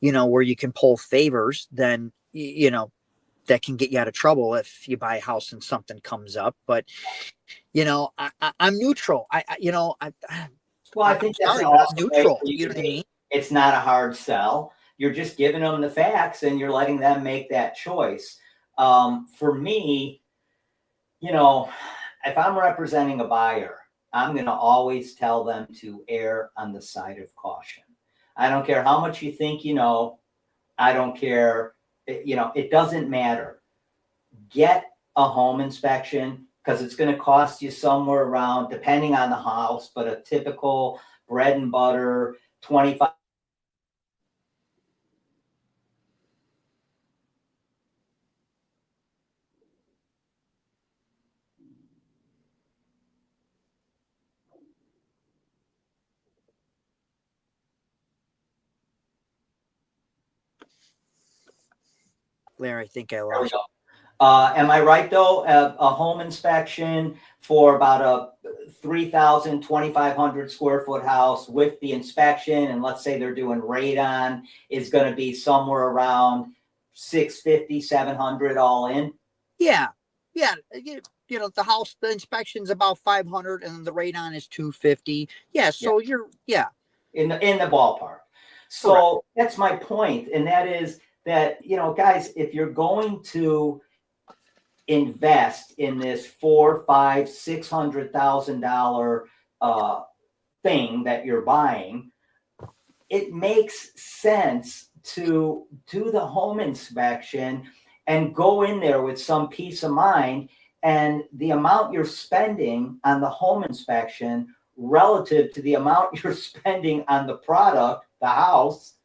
where you can pull favors, then, that can get you out of trouble if you buy a house and something comes up. But, I'm neutral. I think that's an awesome neutral. way You know what I mean? It's not a hard sell. You're just giving them the facts and you're letting them make that choice. For me, if I'm representing a buyer, I'm going to always tell them to err on the side of caution. I don't care how much you think I don't care. It doesn't matter. Get a home inspection, because it's going to cost you somewhere around, depending on the house, but a typical bread and butter, 25. Larry, I think I lost. Am I right though? A home inspection for about a 3,000, 2,500 square foot house with the inspection, and let's say they're doing radon, is going to be somewhere around 650, 700 all in. Yeah. The house, the inspection's about 500, and the radon is 250. Yeah. So you're in the ballpark. So correct. That's my point, and that is that guys, if you're going to invest in this $400,000, $500,000, $600,000 thing that you're buying, it makes sense to do the home inspection and go in there with some peace of mind. And the amount you're spending on the home inspection relative to the amount you're spending on the product, the house,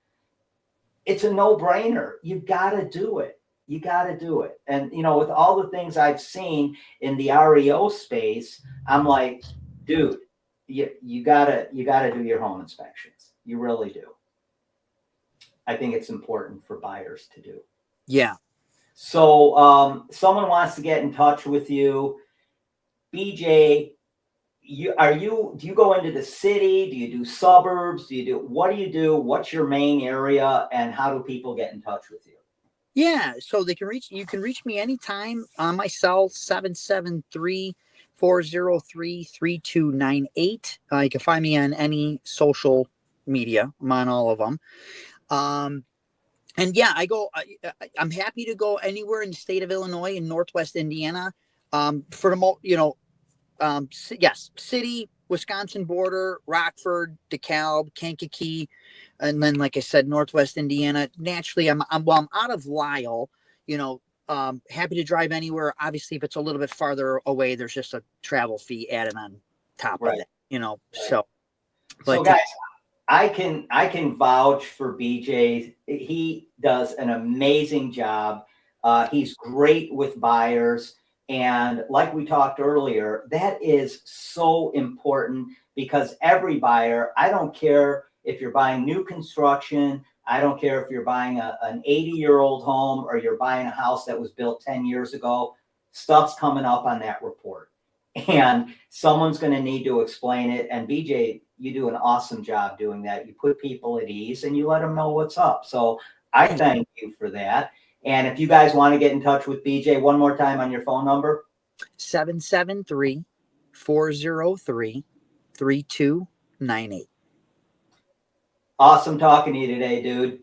it's a no-brainer. You got to do it. You got to do it. And, with all the things I've seen in the REO space, I'm like, dude, you gotta do your home inspections. You really do. I think it's important for buyers to do. Yeah. So someone wants to get in touch with you. BJ, do you go into the city? Do you do suburbs? What do you do? What's your main area, and how do people get in touch with you? Yeah, so you can reach me anytime on my cell, 773-403-3298. You can find me on any social media. I'm on all of them. And yeah, I'm happy to go anywhere in the state of Illinois and Northwest Indiana. For the yes, city, Wisconsin border, Rockford, DeKalb, Kankakee, and then, like I said, Northwest Indiana. Naturally, I'm out of Lisle. Happy to drive anywhere. Obviously, if it's a little bit farther away, there's just a travel fee added on top of it. Right. So, but guys, I can vouch for BJ. He does an amazing job. He's great with buyers. And like we talked earlier, that is so important because every buyer, I don't care if you're buying new construction, I don't care if you're buying an 80-year-old home or you're buying a house that was built 10 years ago, stuff's coming up on that report. And someone's going to need to explain it. And BJ, you do an awesome job doing that. You put people at ease and you let them know what's up. So I thank you for that. And if you guys want to get in touch with BJ, one more time on your phone number. 773-403-3298. Awesome talking to you today, dude.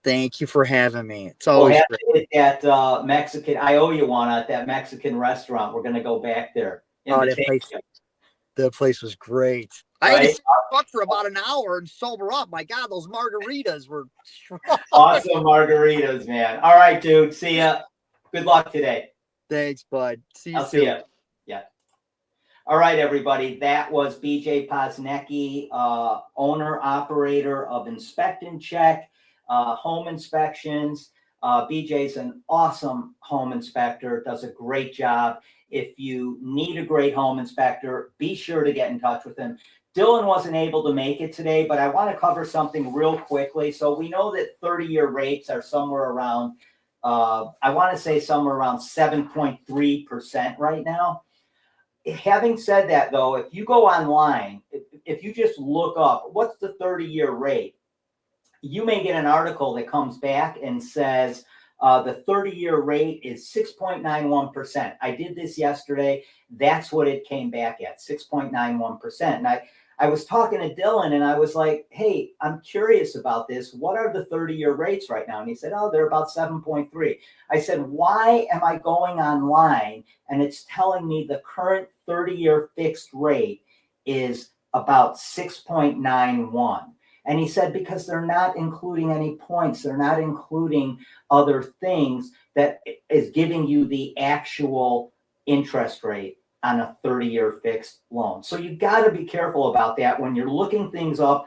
Thank you for having me. It's always great. At Mexican, I owe you one at that Mexican restaurant. We're going to go back there. The place was great. Right? I had to fuck for about an hour and sober up. My God, those margaritas were strong. Awesome margaritas, man. All right, dude. See ya. Good luck today. Thanks, bud. See you soon. See ya. Yeah. All right, everybody. That was BJ Poznecki, owner operator of Inspect-N-Check Home Inspections. BJ's an awesome home inspector, does a great job. If you need a great home inspector, be sure to get in touch with him. Dylan wasn't able to make it today, but I want to cover something real quickly. So we know that 30-year rates are somewhere around, I want to say somewhere around 7.3% right now. Having said that, though, if you go online, if you just look up what's the 30-year rate, you may get an article that comes back and says the 30-year rate is 6.91%. I did this yesterday. That's what it came back at, 6.91%. And I was talking to Dylan and I was like, hey, I'm curious about this. What are the 30-year rates right now? And he said, oh, they're about 7.3. I said, why am I going online and it's telling me the current 30-year fixed rate is about 6.91? And he said, because they're not including any points. They're not including other things that is giving you the actual interest rate on a 30-year fixed loan. So you got to be careful about that when you're looking things up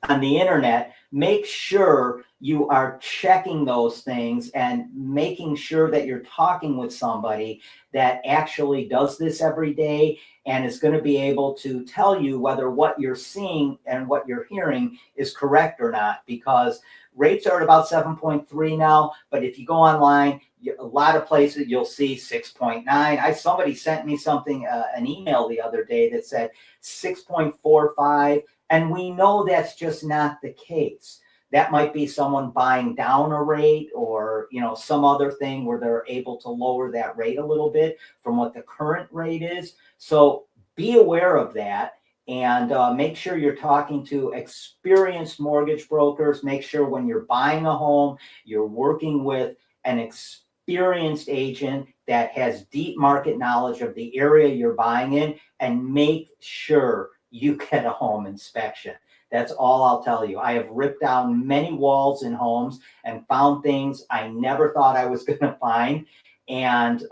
on the internet. Make sure you are checking those things and making sure that you're talking with somebody that actually does this every day and is going to be able to tell you whether what you're seeing and what you're hearing is correct or not, because rates are at about 7.3 now. But if you go online, a lot of places you'll see 6.9. Somebody sent me something, an email the other day that said 6.45. And we know that's just not the case. That might be someone buying down a rate or, some other thing where they're able to lower that rate a little bit from what the current rate is. So be aware of that and make sure you're talking to experienced mortgage brokers. Make sure when you're buying a home, you're working with an experienced agent that has deep market knowledge of the area you're buying in, and make sure you get a home inspection. That's all I'll tell you. I have ripped down many walls in homes and found things I never thought I was going to find. And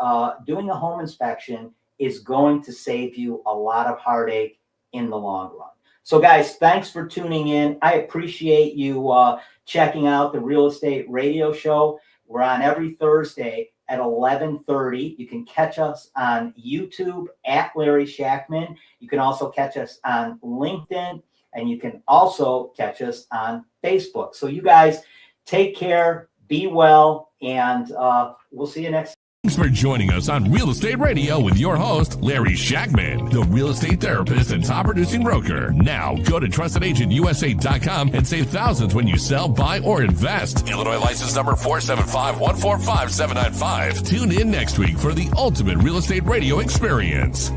doing a home inspection is going to save you a lot of heartache in the long run. So guys, thanks for tuning in. I appreciate you checking out the Real Estate Radio Show. We're on every Thursday at 11:30. You can catch us on YouTube at Larry Shakman. You can also catch us on LinkedIn, and you can also catch us on Facebook. So you guys take care, be well, and we'll see you next time. Thanks for joining us on Real Estate Radio with your host, Larry Shakman, the real estate therapist and top producing broker. Now, go to TrustedAgentUSA.com and save thousands when you sell, buy, or invest. Illinois license number 475145795. Tune in next week for the ultimate real estate radio experience.